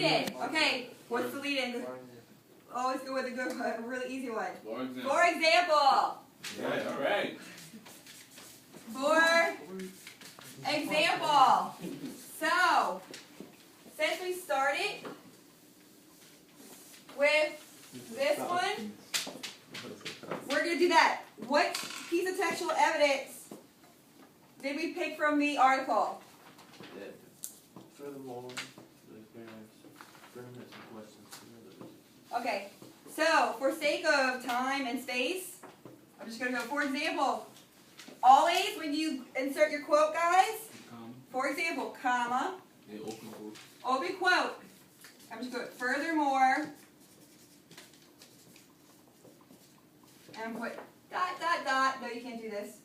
lead-in. Okay, what's the lead-in? Always go with a really easy one. For example. Right, all right. For example. So, since we started with this one, we're going to do that. What piece of textual evidence did we pick from the article? Furthermore, the experiments and questions. Okay, so for sake of time and space, I'm just going to go, for example, always when you insert your quote, guys, for example, comma, Yeah, open quote. open quote. I'm just going, furthermore, and put dot, dot, dot. No, you can't do this.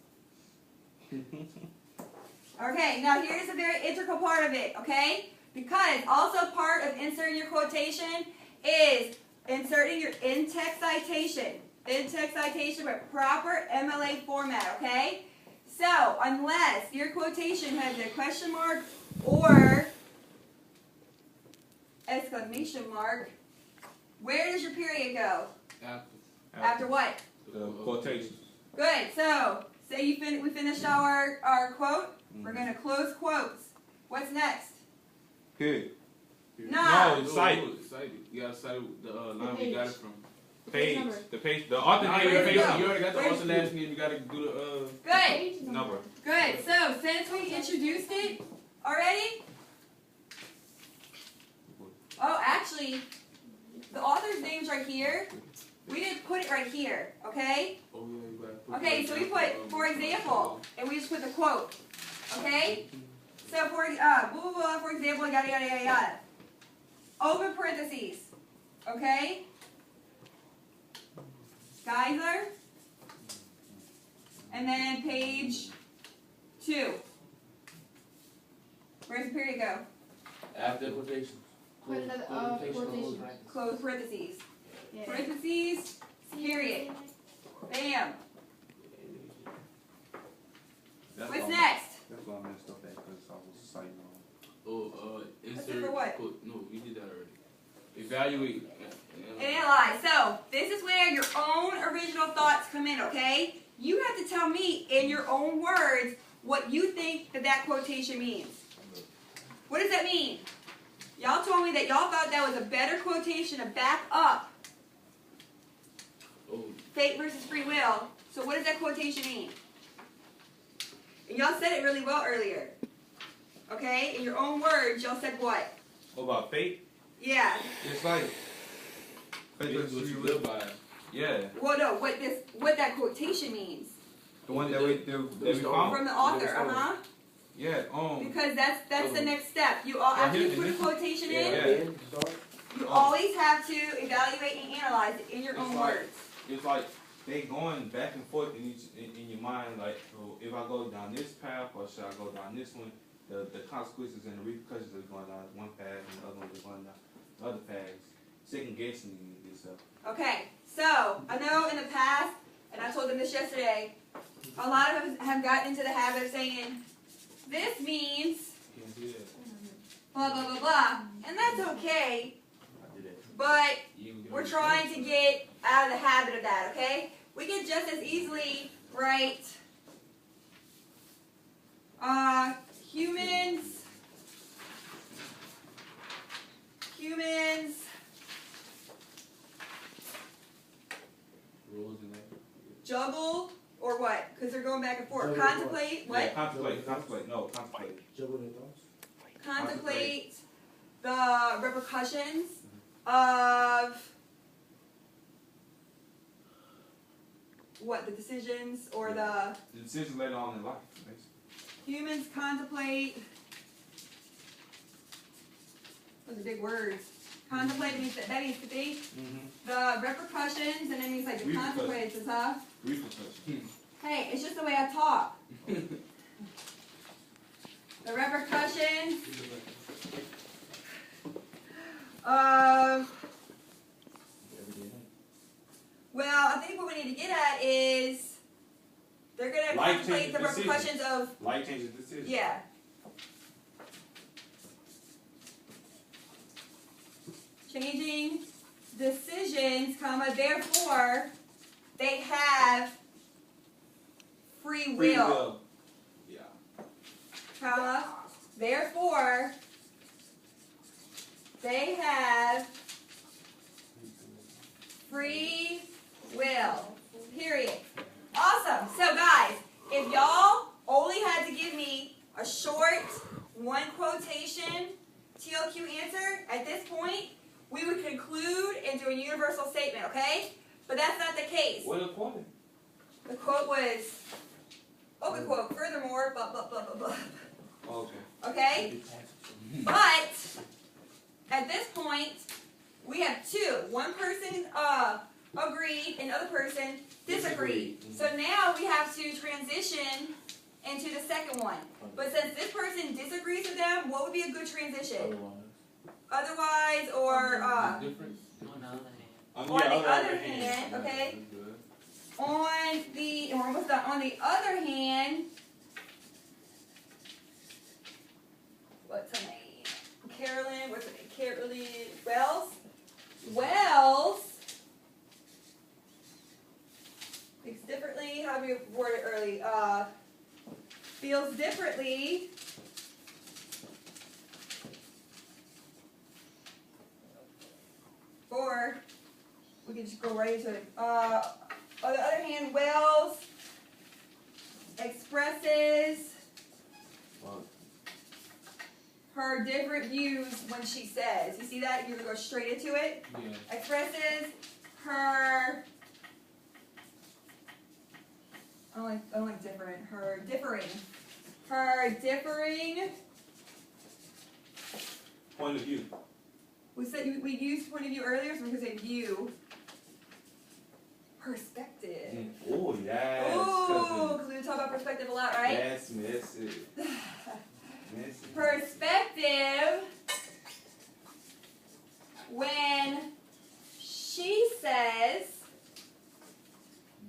Okay, now here's a very integral part of it, okay? Because also part of inserting your quotation is inserting your in-text citation. In-text citation with proper MLA format, okay? So, unless your quotation has a question mark or exclamation mark, where does your period go? After what? The quotations. Good. So, say we finished our quote. We're going to close quotes. What's next? Period. No. No, cite. You gotta cite the line we got it from. Page. The page. The author Nah, name. Where's The it page. go? you already got the Where's- author last name. You gotta do the Good. Number. Good. So, since we introduced it already, oh, actually, the author's name's right here. We didn't put it right here, okay? Oh yeah, you gotta put Okay, so we put, for example, and we just put the quote, okay? So for blah, blah, blah, for example, yada, yada, yada, yada. Open parentheses, okay? Geyser. And then page 2. Where's the period go? After quotations. Put another quotation. Close parentheses. Yeah. Parentheses, period. Bam. What's next? That's why I messed up at because I was citing on. Insert. for what? Quote. No, we did that already. Evaluate. Analyze. So, this is where your own original thoughts come in, okay? You have to tell me in your own words what you think that quotation means. What does that mean? Y'all told me that y'all thought that was a better quotation to back up Oh, fate versus free will. So what does that quotation mean? And y'all said it really well earlier. Okay? In your own words, y'all said what? What about fate? Yeah. It's like. this is what you live by. Yeah. Well, no, what that quotation means. The one that we found. From the author, uh-huh. Yeah. Because that's the next step. You all after you put a quotation in, Yeah. you always have to evaluate and analyze it in your own words. It's like they going back and forth in your mind. Like, oh, if I go down this path or should I go down this one? The consequences and the repercussions are going down one path and the other ones are going down the other paths. Second guessing yourself. Okay, so I know in the past, and I told them this yesterday, a lot of us have gotten into the habit of saying, this means Can't do that. blah, blah, blah, blah. And that's okay, but we're trying to get out of the habit of that, okay? We can just as easily write humans Rules and that. juggle, or what? Because they're going back and forth. Juggle Contemplate, Yeah, what? contemplate. Juggle their thoughts. Contemplate the repercussions of what? The decisions or the The decision later on in life, basically. humans contemplate. Those are big words. Contemplate means that means to think. The repercussions, and it means like the consequences, huh? Repercussions. Hey, it's just the way I talk. The repercussions of, well, I think what we need to get at is they're going to contemplate the repercussions of, Life changes decisions. yeah. changing decisions, comma, therefore, they have free will, Yeah. comma, therefore, they have free will, period. Awesome. So guys, if y'all only had to give me a short one quotation TLQ answer, at this point, we would conclude and do a universal statement, okay? But that's not the case. What a quote. The quote was, open quote, furthermore, blah, blah, blah, blah, blah. Okay. Okay? But, at this point, we have two. One person agreed and the other person disagreed. So now we have to transition into the second one. But since this person disagrees with them, what would be a good transition? Otherwise, or Difference. on the other hand, okay? On the, and we're almost done. On the other hand, what's her name? Carolyn, what's her name? Carolyn Wells? Wells thinks differently. How do we word it early? Feels differently. Or we can just go right into it. On the other hand, Wells expresses her different views when she says. You see that? You're going to go straight into it. Yeah. Expresses her. I don't like different. Her differing. Her differing. Point of view. We said we used point of view earlier, so we're going to say view. Perspective. Oh, yes. Ooh, because we talk about perspective a lot, right? Yes, messy. Messy. Perspective when she says,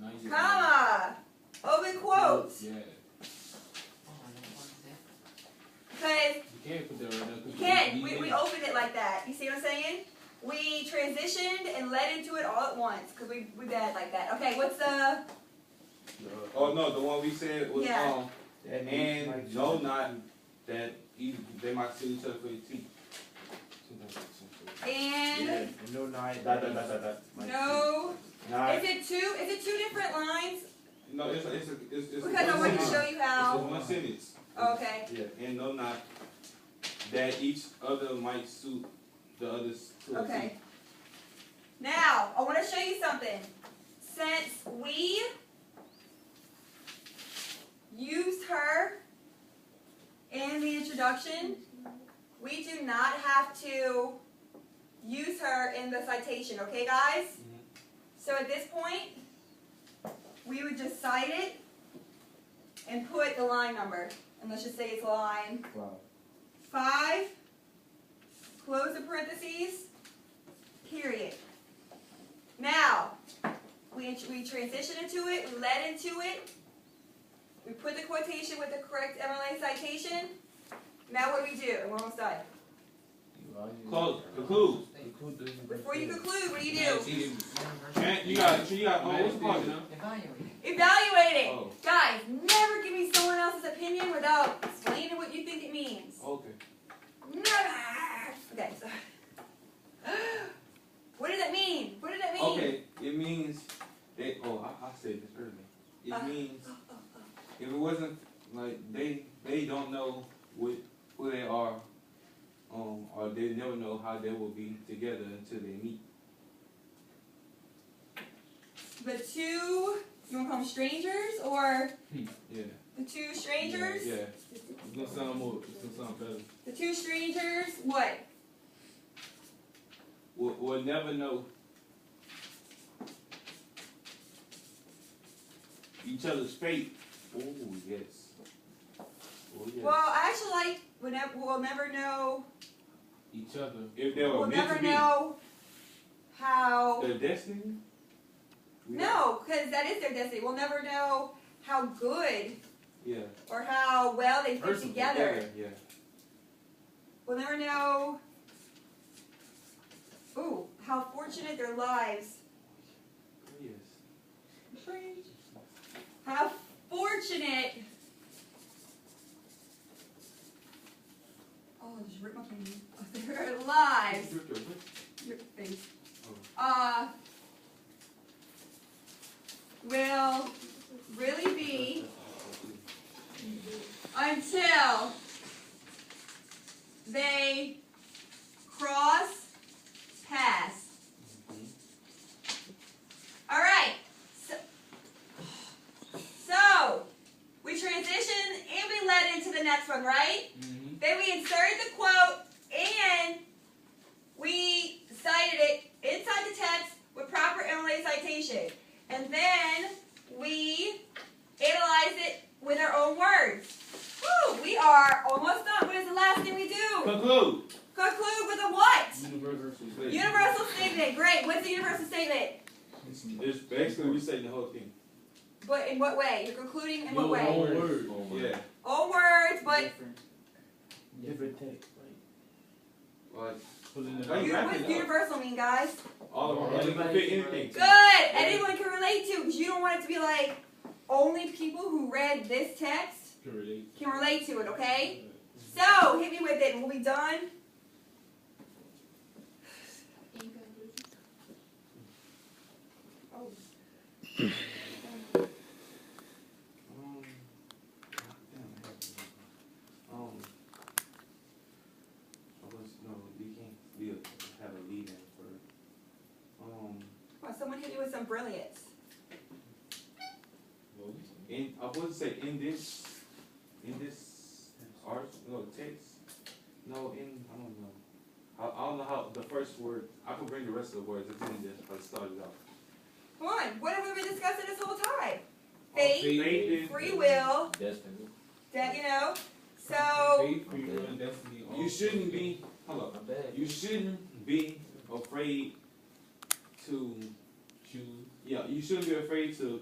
Now you comma, open quote. Yeah. Because You can't put that right now. 'Cause you can't, you we opened it like that. You see what I'm saying? We transitioned and led into it all at once because we did like that. Okay, what's the, Oh, no, the one we said was, Yeah. and no, not that they might sue each other for your teeth. and No night. no. Nah, Is it two different lines? no, it's Because one I want to sentence. show you how. It's one sentence. Okay. Yeah, and no, not that each other might suit the others to a Okay. T. Now, I want to show you something. Since we used her in the introduction, we do not have to use her in the citation, okay guys? So at this point, we would just cite it and put the line number. And let's just say it's line 5, close the parentheses, period. Now, we transition into it, we led into it, we put the quotation with the correct MLA citation. Now what do we do? And we're almost done. Close, conclude. Before you conclude, what do you do? Man, you got, what's it called? Evaluate it. Oh. Guys, never give me someone else's opinion without explaining what you think it means. Okay. Never. Okay, so. What did that mean? What did that mean? Okay, it means they. Oh, I said this earlier. It means if it wasn't like they don't know who they are, or they never know how they will be together until they meet. The two, you want to call them strangers, or Yeah. the two strangers? Yeah. It's gonna sound more. It's gonna sound better. The two strangers, what? We'll never know each other's fate. Oh yes. Oh yes. Well, I actually like, we'll never know, Each other. If they were we'll meant never to be know how, their destiny. no, because that is their destiny. We'll never know how good Yeah. or how well they fit Versatile, together. Yeah. We'll never know. fortunate their lives. Yes. How fortunate. Oh, I just ripped my finger. Their lives. Your face. Will really be until they cross paths. All right. So we transitioned and we led into the next one, right? Mm-hmm. Then we inserted the quote and we cited it inside the text with proper interlinear citation. And then we analyzed it with our own words. Woo, we are almost done. What is the last thing we do? Conclude. Conclude with a what? Universal. Universal statement. Great. What's the universal statement? It's basically we say the whole thing. But in what way? You're concluding in what Your way? own word. Yeah. Own words, but Different text, right? Like Put it in Like, the. what does universal mean, guys? all of them. It can fit anything. Good. Anyone can relate to, because you don't want it to be like only people who read this text can relate to it, okay? So, hit me with it and we'll be done. In conclusion. You can't have a lead in for. Well, someone hit me with some brilliance. I would say in this art, text. No, I don't know. I don't know how the first word. I can bring the rest of the words. It's in this. I started off. Come on, what have we been discussing this whole time? Faith Faith, is- free will, Destiny. that, so, Faith, free will, and destiny. You shouldn't be. Hold up. My bad. You shouldn't be afraid to. Choose. Yeah, you shouldn't be afraid to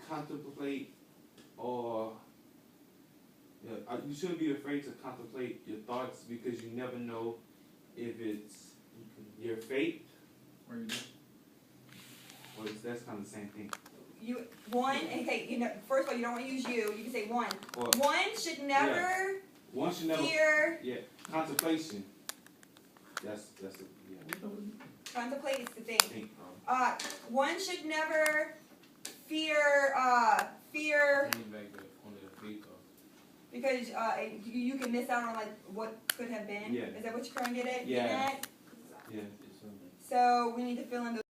contemplate or. Yeah, you shouldn't be afraid to contemplate your thoughts because you never know if it's your fate Or you do. or that's kind of the same thing. first of all, you don't want to use you can say one. Or One should never one should never. fear, Yeah, contemplation. That's yeah. contemplate is the thing. Think, One should never fear, Bring it back to only the faith of. because you can miss out on like what could have been. Yeah. Is that what you're trying to get at? Yeah. Getting at? Yeah. So we need to fill in those